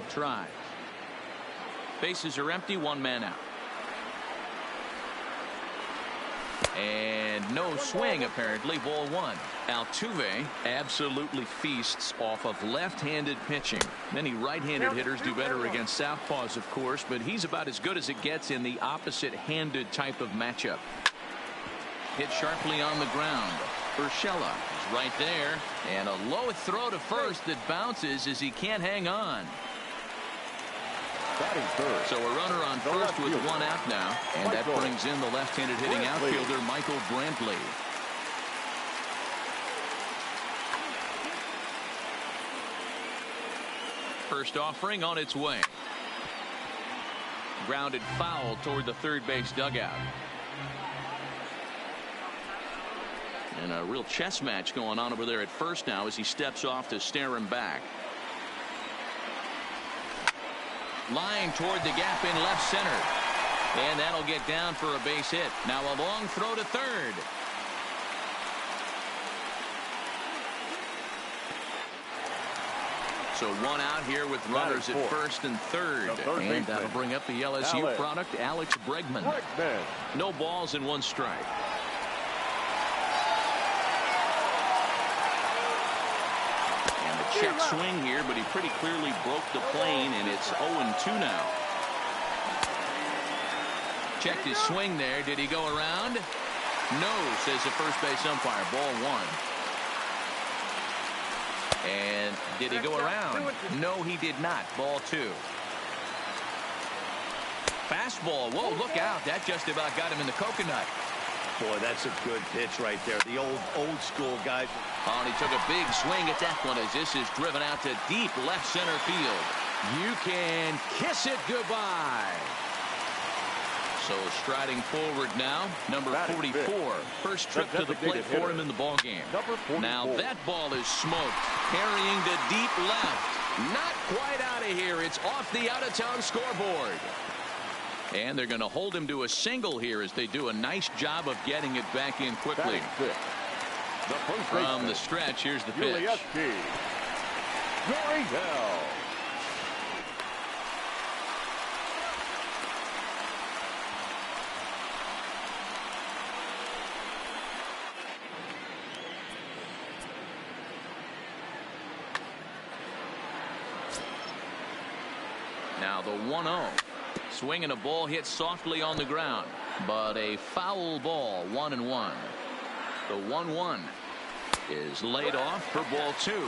Try. Bases are empty, one man out. And no swing, apparently. Ball one. Altuve absolutely feasts off of left-handed pitching. Many right-handed hitters do better against southpaws, of course, but he's about as good as it gets in the opposite-handed type of matchup. Hit sharply on the ground. Urshela is right there. And a low throw to first that bounces as he can't hang on. So a runner on first with one out now, and that brings in the left-handed hitting outfielder Michael Brantley. First offering on its way. Grounded foul toward the third base dugout. And a real chess match going on over there at first now as he steps off to stare him back. Line toward the gap in left center. And that'll get down for a base hit. Now a long throw to third. So one out here with runners at first and third. And that'll bring up the LSU product, Alex Bregman. No balls and one strike. Check swing here, but he pretty clearly broke the plane, and it's 0-2 now. Checked his swing there. Did he go around? No, says the first base umpire. Ball one. And did he go around? No, he did not. Ball two. Fastball. Whoa, look out. That just about got him in the coconut. Boy, that's a good pitch right there. The old school guy. Oh, and he took a big swing at that one as this is driven out to deep left center field. You can kiss it goodbye. So striding forward now, number 44. First trip to the plate for him in the ball game. Now that ball is smoked. Carrying to deep left. Not quite out of here. It's off the out-of-town scoreboard. And they're going to hold him to a single here as they do a nice job of getting it back in quickly. From the stretch, here's the pitch. Now the 1-0. Swinging a ball hit softly on the ground, but a foul ball. 1-1. The 1-1 is laid off for ball two.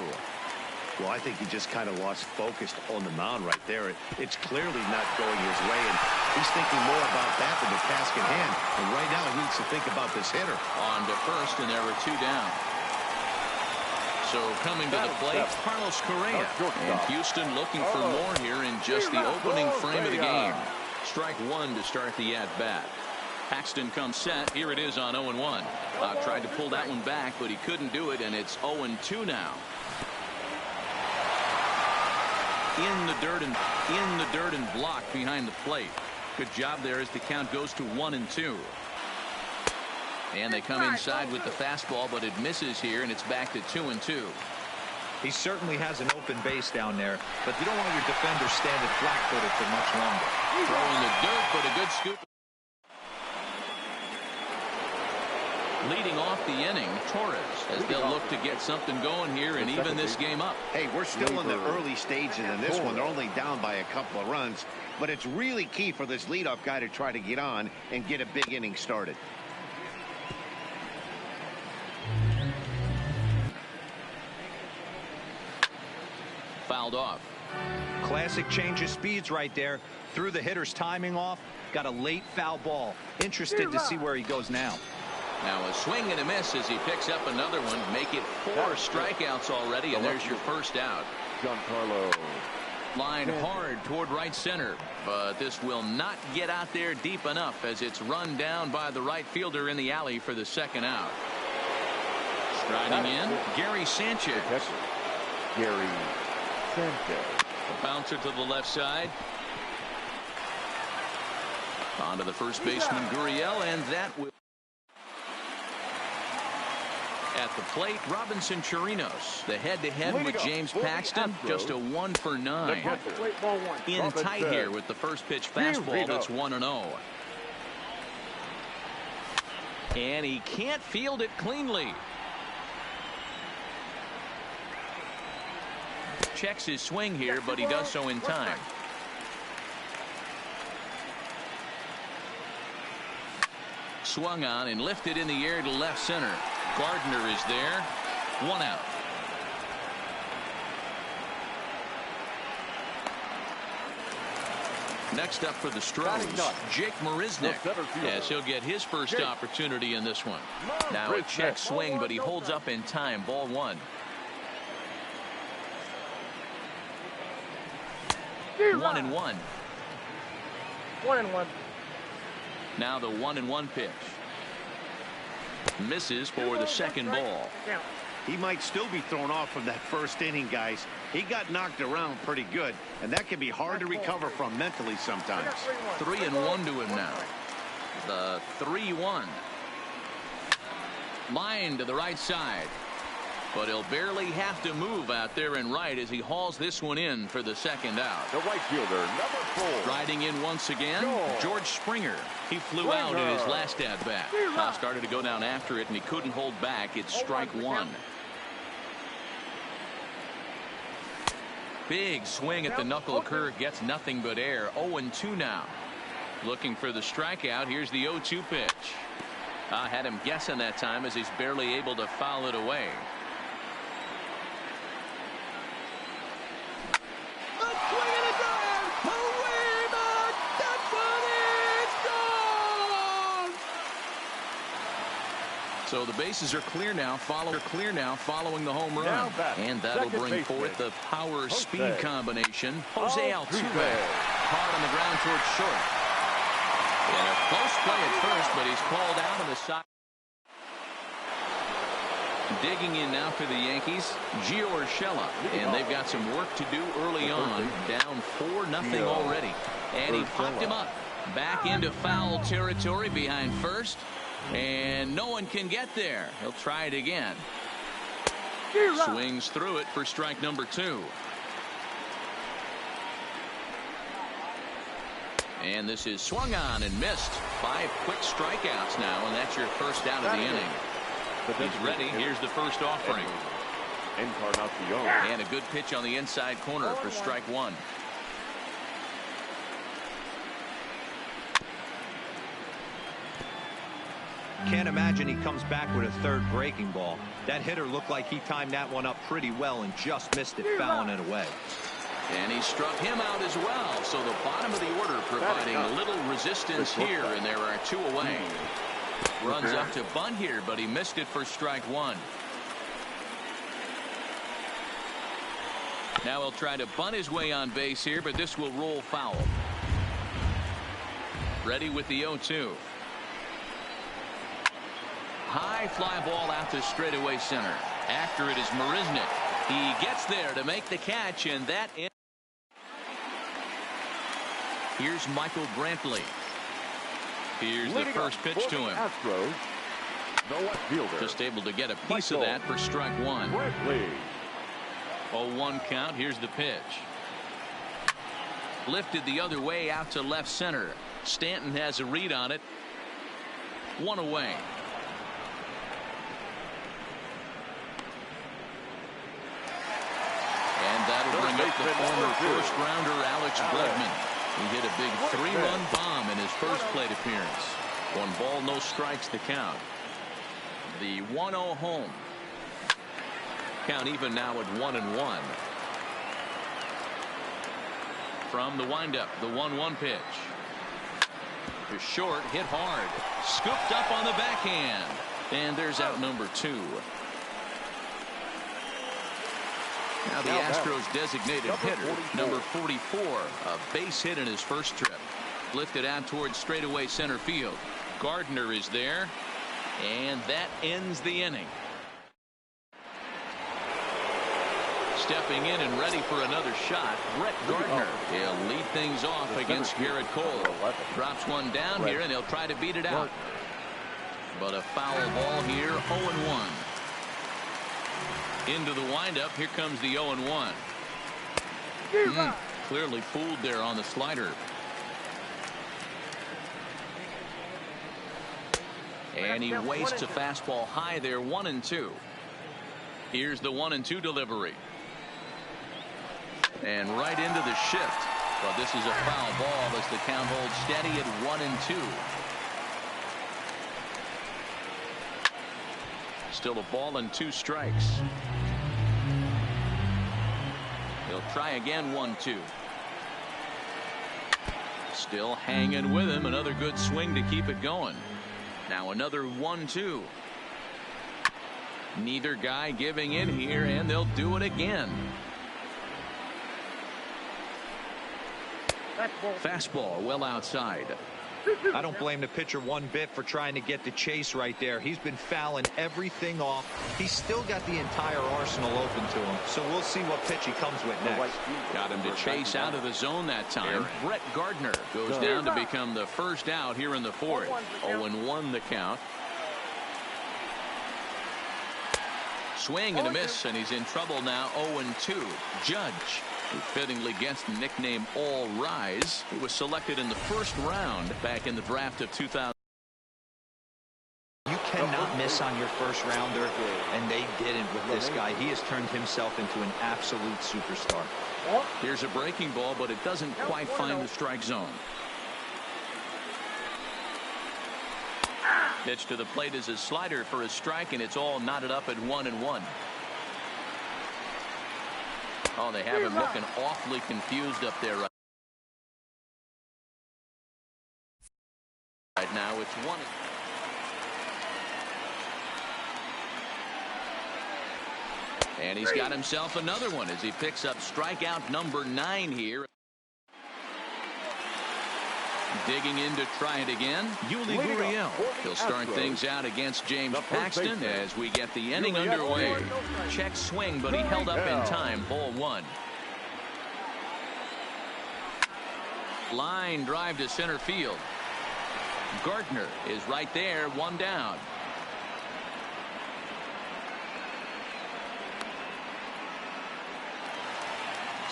Well, I think he just kind of lost focus on the mound right there. It's clearly not going his way, and he's thinking more about that than the task at hand. And right now he needs to think about this hitter. On to first, and there were two down. So coming to the plate, Carlos Correa. And Houston looking for more here in just the opening frame of the game. Strike one to start the at-bat. Paxton comes set. Here it is on 0-1. Tried to pull that one back, but he couldn't do it, and it's 0-2 now. In the dirt and blocked behind the plate. Good job there as the count goes to 1-2. And they come inside with the fastball, but it misses here, and it's back to 2-2. He certainly has an open base down there, but you don't want your defender standing flat-footed for much longer. Throwing the dirt, but a good scoop. Leading off the inning, Torres, as they'll look to get something going here and even this game up. Hey, we're still in the early stages in this one. They're only down by a couple of runs, but it's really key for this leadoff guy to try to get on and get a big inning started. Fouled off. Classic change of speeds right there. Threw the hitter's timing off. Got a late foul ball. Interested to see where he goes now. Now a swing and a miss as he picks up another one. Make it 4 strikeouts already, and there's your first out. Giancarlo. Line hard toward right center, but this will not get out there deep enough as it's run down by the right fielder in the alley for the second out. Striding in, Gary Sanchez. Gary Sanchez. A bouncer to the left side. On to the first baseman, Gurriel, and that will. At the plate, Robinson Chirinos. The head-to-head with James Paxton, just a 1 for 9. In tight here with the first pitch fastball that's 1-0. And he can't field it cleanly. Checks his swing here, but he does so in time. Swung on and lifted in the air to left center. Gardner is there. 1 out. Next up for the Stros, Jake Marisnick, as he'll get his first opportunity in this one. Now a check swing, but he holds up in time. Ball 1. 1-1. 1-1. Now the 1-1 pitch. Misses for the second ball. He might still be thrown off from that first inning, guys. He got knocked around pretty good, and that can be hard to recover from mentally sometimes. 3-1 to him now. The 3-1. Line to the right side. But he'll barely have to move out there and right as he hauls this one in for the second out. The right fielder, number 4. Riding in once again, George Springer. He flew out in his last at-bat. Started to go down after it, and he couldn't hold back. It's strike 1. Big swing at the knuckle curve, gets nothing but air. 0-2 now. Looking for the strikeout. Here's the 0-2 pitch. Had him guessing that time as he's barely able to foul it away. So the bases are clear now following the home run. And that'll bring forth the power speed combination. Jose Altuve hard on the ground towards short. And a close play at first, but he's called out on the side. Digging in now for the Yankees, Gio Urshela. And they've got some work to do early on. Down 4-0 already. And he popped him up. Back into foul territory behind first. And no one can get there. He'll try it again. Swings through it for strike number 2. And this is swung on and missed. 5 quick strikeouts now, and that's your first out of the inning. He's ready. Here's the first offering. And a good pitch on the inside corner for strike 1. Can't imagine he comes back with a third breaking ball. That hitter looked like he timed that one up pretty well and just missed it, fouling it away. And he struck him out as well. So the bottom of the order providing a little resistance here, and there are 2 away. Runs up to bunt here, but he missed it for strike 1. Now he'll try to bunt his way on base here, but this will roll foul. Ready with the 0-2. High fly ball out to straightaway center. After it is Marisnick. He gets there to make the catch, and that ends. Here's Michael Brantley. Here's the first pitch to him. Just able to get a piece of that for strike 1. 0-1 count. Here's the pitch. Lifted the other way out to left center. Stanton has a read on it. 1 away. That'll bring up the former first-rounder Alex Bregman. He hit a big 3-run bomb in his first plate appearance. 1 ball, no strikes to count. The 1-0 home. Count even now at 1-1. From the windup, the 1-1 pitch. To short, hit hard. Scooped up on the backhand. And there's out number 2. Now the Astros designated hitter, number 44, a base hit in his first trip. Lifted out towards straightaway center field. Gardner is there, and that ends the inning. Stepping in and ready for another shot, Brett Gardner. He'll lead things off against Garrett Cole. Drops one down here, and he'll try to beat it out. But a foul ball here, 0-1. Into the windup. Here comes the 0-1. Clearly fooled there on the slider. And he wastes a fastball high there. 1-2. Here's the 1-2 delivery. And right into the shift. But this is a foul ball as the count holds steady at 1-2. Still a ball and 2 strikes. He'll try again. 1-2. Still hanging with him. Another good swing to keep it going. Now another 1-2. Neither guy giving in here, and they'll do it again. Fastball well outside. I don't blame the pitcher one bit for trying to get the chase right there. He's been fouling everything off. He's still got the entire arsenal open to him. So we'll see what pitch he comes with next. Got him to chase out of the zone that time. Brett Gardner goes down to become the first out here in the 4th. 0-1 the count. Swing and a miss, and he's in trouble now. 0-2. Judge, who fittingly gets the nickname All Rise. He was selected in the 1st round back in the draft of 2000. You cannot miss on your first rounder, and they didn't with this guy. He has turned himself into an absolute superstar. Here's a breaking ball, but it doesn't quite find the strike zone. Pitch to the plate is a slider for a strike, and it's all knotted up at 1-1. Oh, they have him looking awfully confused up there right now. It's 1. And he's got himself another one as he picks up strikeout number 9 here. Digging in to try it again. Yuli Gurriel. He'll start things out against James Paxton as we get the inning underway. Check swing, but he held up in time. Ball 1. Line drive to center field. Gardner is right there. 1 down.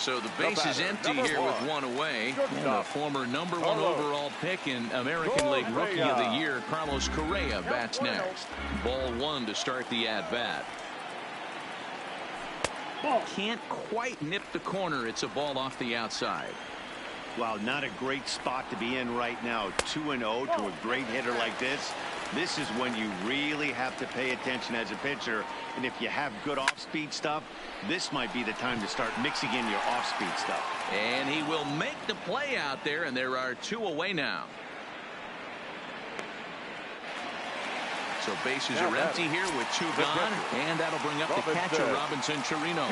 So the base is empty here with 1 away. And a former number 1 overall pick in American League Rookie of the Year, Carlos Correa, bats next. Ball 1 to start the at-bat. Can't quite nip the corner. It's a ball off the outside. Wow, not a great spot to be in right now. 2-0 to a great hitter like this. This is when you really have to pay attention as a pitcher. And if you have good off-speed stuff, this might be the time to start mixing in your off-speed stuff. And he will make the play out there, and there are 2 away now. So bases are empty here with 2 gone, and that'll bring up the catcher, Robinson Chirinos.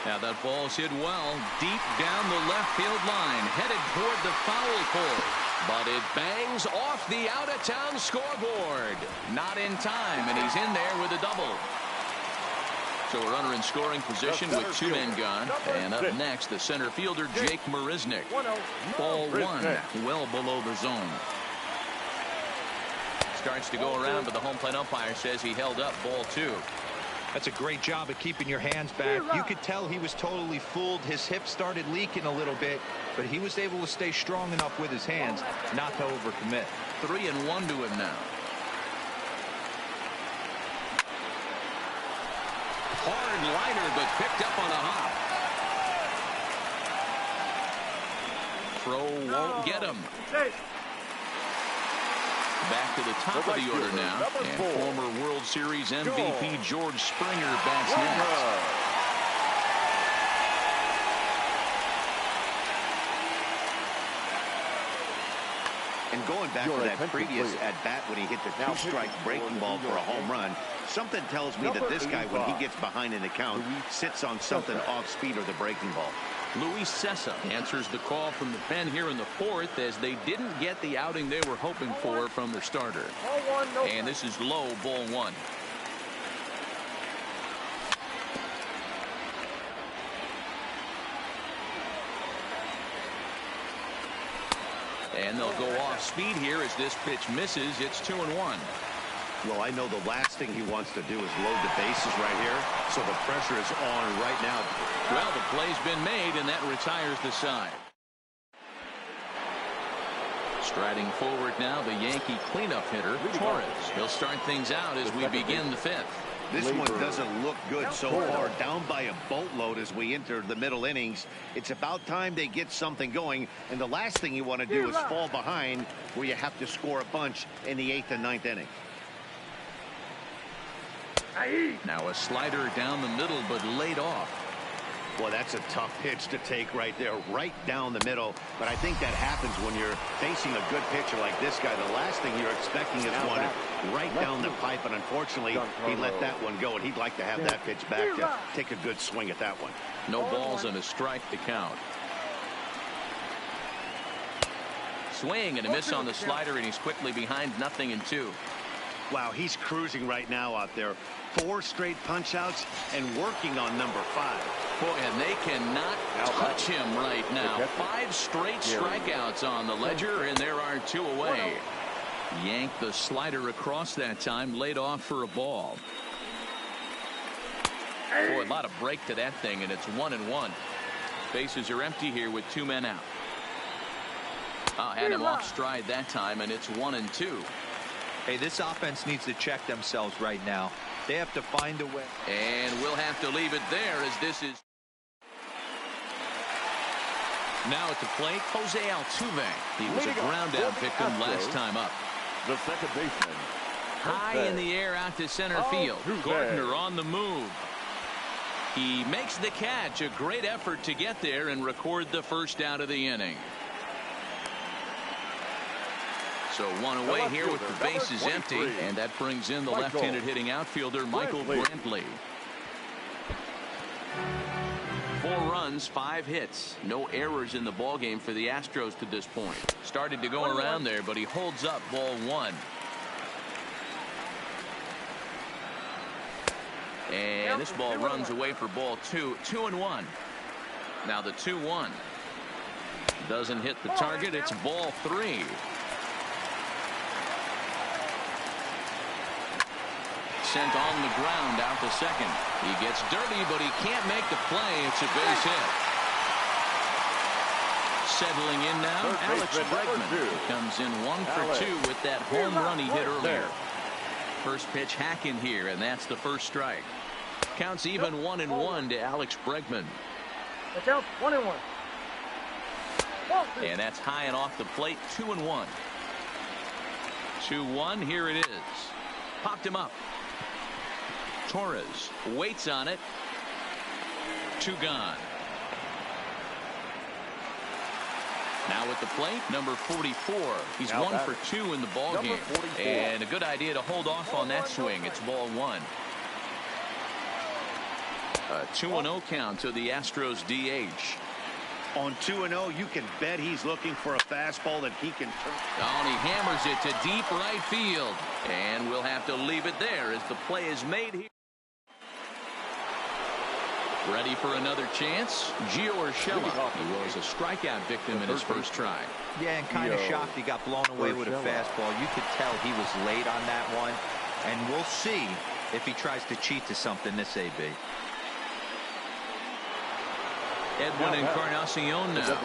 Now that ball's hit well deep down the left field line, headed toward the foul pole. But it bangs off the out-of-town scoreboard. Not in time, and he's in there with a double. So a runner in scoring position with 2 men gone. And up next, the center fielder, Jake Marisnick. Ball 1, well below the zone. Starts to go around, but the home plate umpire says he held up. Ball 2. That's a great job of keeping your hands back. You could tell he was totally fooled. His hip started leaking a little bit, but he was able to stay strong enough with his hands not to overcommit. 3-1 to him now. Hard liner, but picked up on a hop. Throw won't get him. Back to the top of the order now, and former World Series MVP George Springer bats next. And going back to that previous at-bat when he hit the 2-strike breaking ball for a home run, something tells me that this guy, when he gets behind in the count, sits on something off-speed or the breaking ball. Luis Cessa answers the call from the pen here in the 4th as they didn't get the outing they were hoping for from their starter. And this is low, ball 1. And they'll go off speed here as this pitch misses. It's 2-1. Well, I know the last thing he wants to do is load the bases right here, so the pressure is on right now. Well, the play's been made, and that retires the side. Striding forward now, the Yankee cleanup hitter, Torres. He'll start things out as we begin the fifth. This one doesn't look good so far. Down by a boatload as we enter the middle innings. It's about time they get something going, and the last thing you want to do is fall behind where you have to score a bunch in the 8th and 9th inning. Now a slider down the middle, but laid off. Well, that's a tough pitch to take right there, right down the middle. But I think that happens when you're facing a good pitcher like this guy. The last thing you're expecting is one right down the pipe, and unfortunately, he let that one go, and he'd like to have that pitch back to take a good swing at that one. No balls and a strike to count. Swing and a miss on the slider, and he's quickly behind 0-2. Wow, he's cruising right now out there. 4 straight punch-outs and working on number 5. Boy, and they cannot touch him right now. 5 straight strikeouts on the ledger, and there are 2 away. Yanked the slider across that time, laid off for a ball. Boy, a lot of break to that thing, and it's 1-1. Bases are empty here with 2 men out. Had him off stride that time, and it's 1-2. Hey, this offense needs to check themselves right now. They have to find a way. And we'll have to leave it there as this is. Now at the plate, Jose Altuve. He was a ground out victim last time up. The second baseman. High in the air out to center field. Gardner on the move. He makes the catch. A great effort to get there and record the first out of the inning. So 1 away here with the bases empty, and that brings in the left-handed hitting outfielder Michael Brantley. 4 runs, 5 hits, no errors in the ballgame for the Astros to this point. Started to go around there, but he holds up ball 1. And this ball runs away for ball 2. 2-1. Now the 2-1 doesn't hit the target. It's ball 3. Sent on the ground out to second. He gets dirty, but he can't make the play. It's a base hit. Settling in now, Alex Bregman. He comes in 1 for 2 with that home run he hit earlier. First pitch hacking here, and that's the first strike. Counts even 1-1 to Alex Bregman. Watch out, 1-1. And that's high and off the plate, 2-1. 2-1, here it is. Popped him up. Torres waits on it. 2 gone. Now at the plate, number 44. He's 1 for 2 in the ball game, and a good idea to hold off on that swing. It's ball 1. A 2-0 count to the Astros DH. On 2-0, you can bet he's looking for a fastball that he can turn. And he hammers it to deep right field, and we'll have to leave it there as the play is made here. Ready for another chance? Gio Urshela. He was a strikeout victim in his first try. Yeah, and kind of shocked he got blown away with a fastball. You could tell he was late on that one. And we'll see if he tries to cheat to something this AB. Edwin Encarnacion now.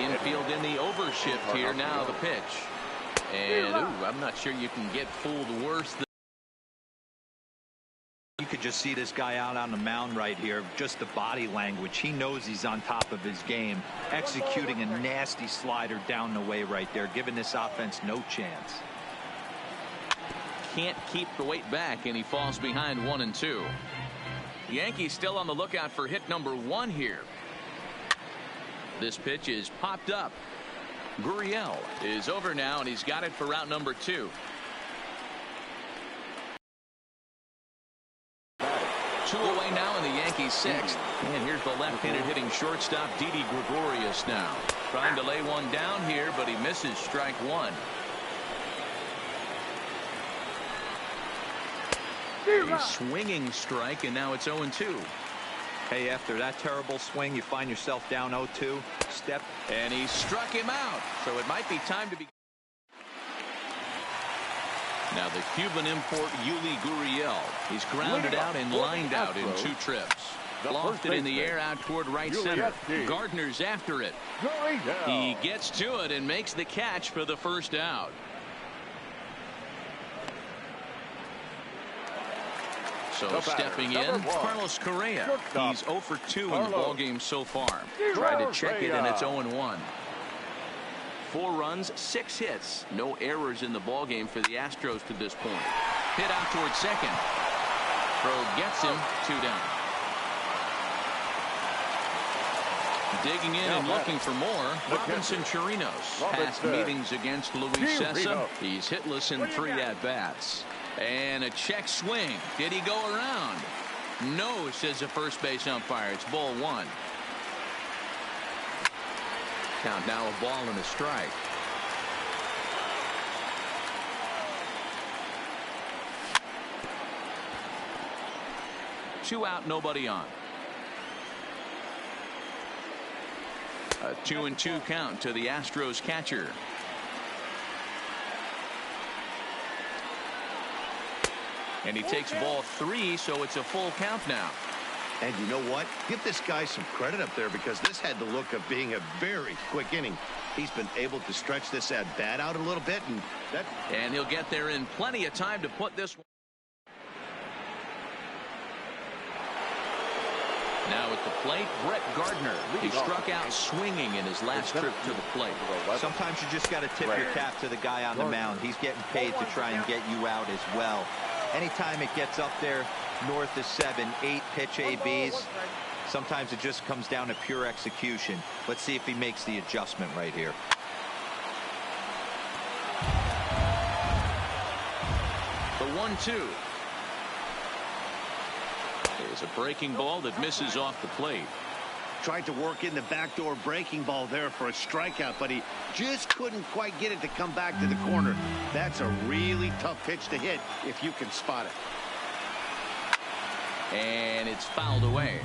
Infield in the overshift here. Now the pitch. And I'm not sure you can get fooled worse than. You could just see this guy out on the mound right here. Just the body language. He knows he's on top of his game. Executing a nasty slider down the way right there. Giving this offense no chance. Can't keep the weight back, and he falls behind 1-2. Yankees still on the lookout for hit number 1 here. This pitch is popped up. Gurriel is over now, and he's got it for route number 2. 2 away now in the Yankees 6th. And here's the left-handed hitting shortstop Didi Gregorius now. Trying to lay one down here, but he misses strike 1. A swinging strike, and now it's 0-2. Hey, after that terrible swing, you find yourself down 0-2. Step. And he struck him out. So it might be time to be. Now the Cuban import Yuli Gurriel. He's grounded out and lined out in 2 trips. Lofted in the air out toward right center. Gardner's after it. He gets to it and makes the catch for the first out. So stepping in, Carlos Correa. He's 0 for 2 in the ballgame so far. Tried to check it, and it's 0-1. 4 runs, 6 hits. No errors in the ballgame for the Astros to this point. Hit out towards second. Throw gets him, 2 down. Digging in and looking for more, Robinson Chirinos. Past meetings against Luis Sessa. He's hitless in 3 at-bats. And a check swing. Did he go around? No, says the first base umpire. It's ball 1. Count now a ball and a strike. Two out, nobody on. A 2-2 count to the Astros catcher. And he takes ball 3, so it's a full count now. And you know what? Give this guy some credit up there, because this had the look of being a very quick inning. He's been able to stretch this at bat out a little bit, and he'll get there in plenty of time to put this one. Now at the plate, Brett Gardner. He struck out swinging in his last trip to the plate. Sometimes you just got to tip your cap to the guy on the mound. He's getting paid to try and get you out as well. Anytime it gets up there north of 7, 8 pitch ABs, sometimes it just comes down to pure execution. Let's see if he makes the adjustment right here. The 1-2 is a breaking ball that misses off the plate. Tried to work in the backdoor breaking ball there for a strikeout, but he just couldn't quite get it to come back to the corner. That's a really tough pitch to hit if you can spot it. And it's fouled away.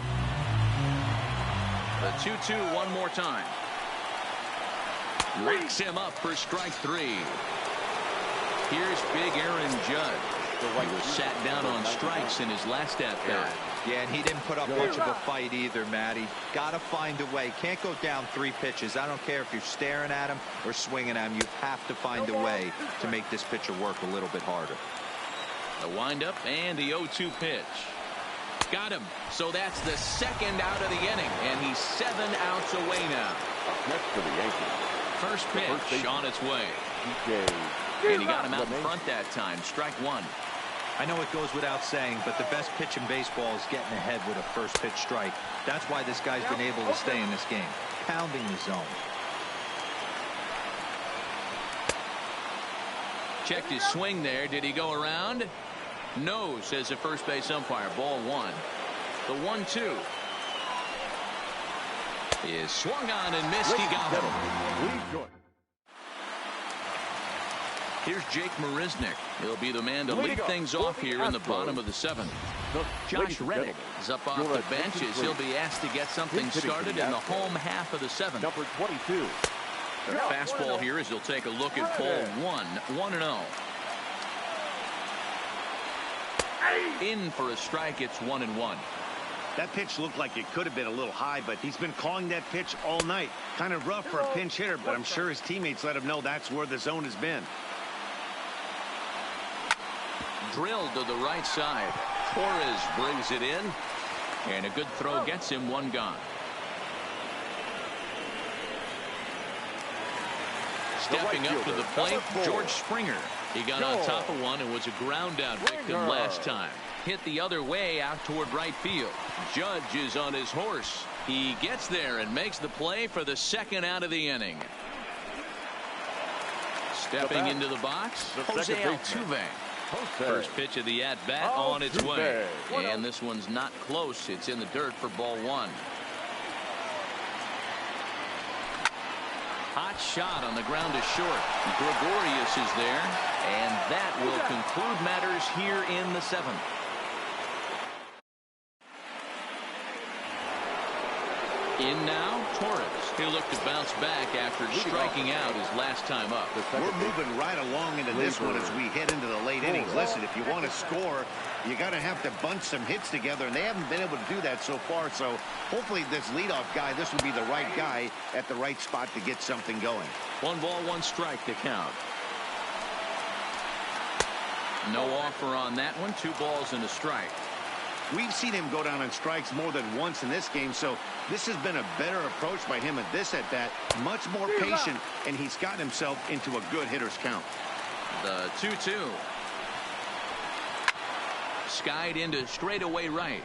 The 2-2 one more time. Racks him up for strike 3. Here's big Aaron Judge. He was sat down on strikes in his last at-bat. Yeah, and he didn't put up much of a fight either, Matty. Got to find a way. Can't go down 3 pitches. I don't care if you're staring at him or swinging at him. You have to find a way to make this pitcher work a little bit harder. The windup and the 0-2 pitch. Got him. So that's the 2nd out of the inning, and he's 7 outs away now. Next to the Yankees. First pitch on its way. And he got him out in front that time. Strike 1. I know it goes without saying, but the best pitch in baseball is getting ahead with a first pitch strike. That's why this guy's been able to stay in this game, pounding the zone. Checked his swing there. Did he go around? No, says the first base umpire. Ball 1. The 1-2 is swung on and missed. He got him. Here's Jake Marisnick. He'll be the man to lead things off here in the bottom of the 7th. Josh Reddick is up off the bench as he'll be asked to get something started in the home half of the 7th. Number 22. The fastball here as he'll take a look at ball 1. 1-0. In for a strike. It's 1-1. That pitch looked like it could have been a little high, but he's been calling that pitch all night. Kind of rough for a pinch hitter, but I'm sure his teammates let him know that's where the zone has been. Drilled to the right side. Torres brings it in, and a good throw gets him 1 gone. Stepping up to the plate, George Springer. He got on top of one and was a ground out victim last time. Hit the other way out toward right field. Judge is on his horse. He gets there and makes the play for the 2nd out of the inning. Stepping into the box, Jose Altuve. First pitch of the at-bat on its way. And this one's not close. It's in the dirt for ball 1. Hot shot on the ground to short. Gregorius is there. And that will conclude matters here in the 7th. In now, Torres. He'll look to bounce back after striking out his last time up. We're moving right along into this one as we head into the late innings. Listen, if you want to score, you got to have to bunch some hits together, and they haven't been able to do that so far. So hopefully this leadoff guy, this will be the right guy at the right spot to get something going. 1 ball, 1 strike to count. No offer on that one. 2 balls and a strike. We've seen him go down on strikes more than once in this game, so this has been a better approach by him at this at-bat. Much more patient, and he's gotten himself into a good hitter's count. The 2-2. Skied into straightaway right.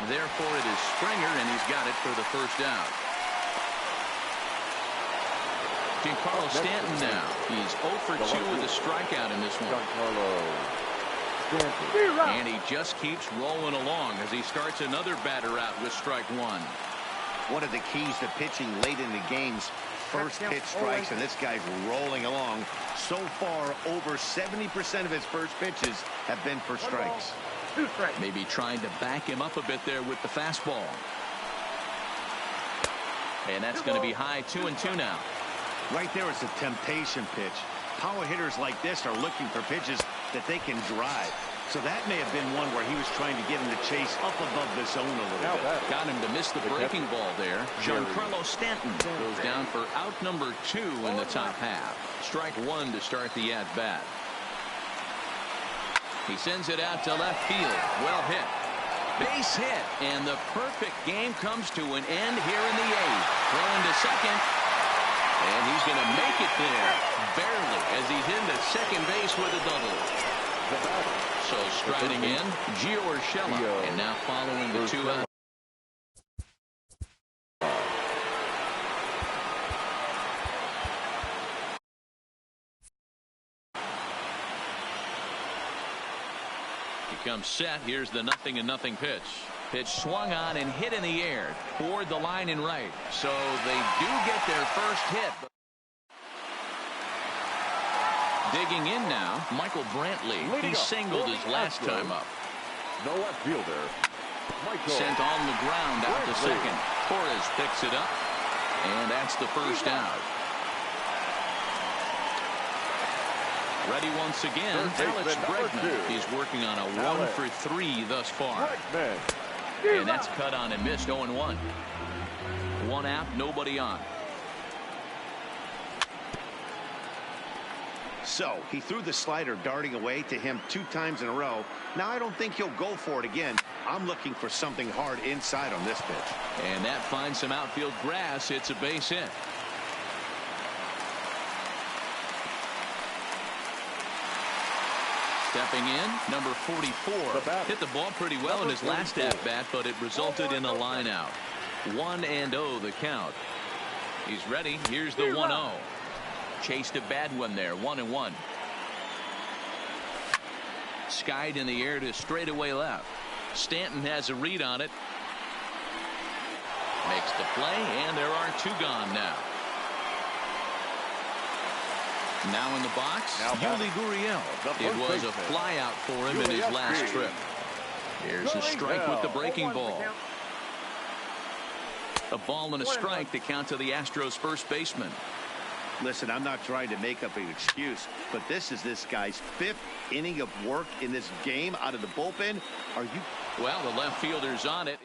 Therefore, it is Springer, and he's got it for the first out. Giancarlo Stanton now. He's 0 for 2 with a strikeout in this one. And he just keeps rolling along as he starts another batter out with strike 1. One of the keys to pitching late in the games, first pitch strikes, and this guy's rolling along. So far, over 70% of his first pitches have been for strikes. Maybe trying to back him up a bit there with the fastball. And that's going to be high 2-2 now. Right there is a temptation pitch. Power hitters like this are looking for pitches that they can drive. So that may have been one where he was trying to get him to chase up above the zone a little bit. Got him to miss the breaking ball there. Giancarlo Stanton goes down for out number 2 in the top half. Strike 1 to start the at-bat. He sends it out to left field. Well hit. Base hit. And the perfect game comes to an end here in the 8th. Throwing to second. And he's going to make it there. Barely, as he's into second base with a double. So striding in, Gio Urshela. And now following the 2 out. He comes set. Here's the 0-0 pitch. Pitch swung on and hit in the air toward the line and right. So they do get their first hit. Digging in now, Michael Brantley. He singled his last time up. No left fielder. Sent on the ground out to second. Torres picks it up, and that's the first out. Ready once again, Alex Bregman. He's working on a 1 for 3 thus far. And that's cut on and missed. 0-1. 1 out, nobody on. So he threw the slider darting away to him 2 times in a row. Now I don't think he'll go for it again. I'm looking for something hard inside on this pitch. And that finds some outfield grass. It's a base hit. Stepping in, number 44. Hit the ball pretty well in his last at-bat, but it resulted in a line out. 1-0 the count. He's ready. Here's the 1-0. Chased a bad one there. 1-1. Skied in the air to straightaway left. Stanton has a read on it. Makes the play, and there are 2 gone now. Now in the box, Yuli Gurriel. It was a fly out for him in his last trip. Here's a strike with the breaking ball. A ball and a strike to count to the Astros first baseman. Listen, I'm not trying to make up an excuse, but this is this guy's 5th inning of work in this game out of the bullpen. Are you? Well, the left fielder's on it.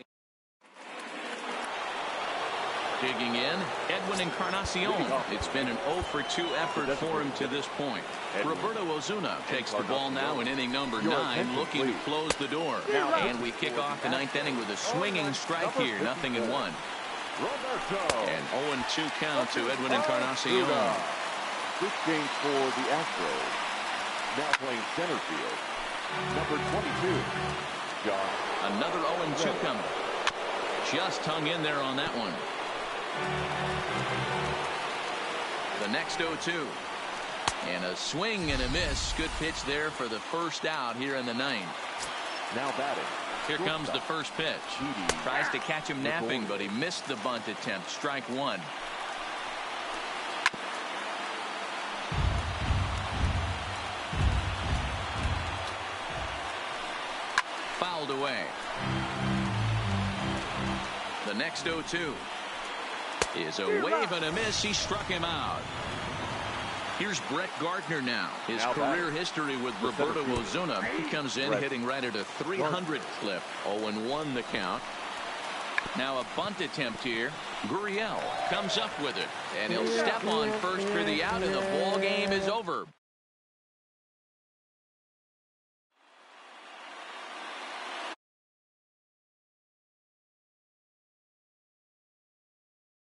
Digging in, Edwin Encarnacion. It's been an 0 for 2 effort for him to this point. Roberto Ozuna takes the ball now in inning number 9, looking to close the door. And we kick off the 9th inning with a swinging strike here, 0-1. And 0-2 count to Edwin Encarnacion. This game for the Astros. Now playing center field. Number 22, John. Another 0-2 coming. Just hung in there on that one. The next 0-2. And a swing and a miss. Good pitch there for the first out here in the 9th. Now batting. Here comes the first pitch. Tries to catch him napping, but he missed the bunt attempt. Strike 1. Fouled away. next 0-2 is a wave and a miss. He struck him out. Here's Brett Gardner now. His career history with Roberto Ozuna. He comes in hitting right at a 300 clip. 0-1 the count. Now a bunt attempt here. Gurriel comes up with it, and he'll step on first for the out, and the ball game is over.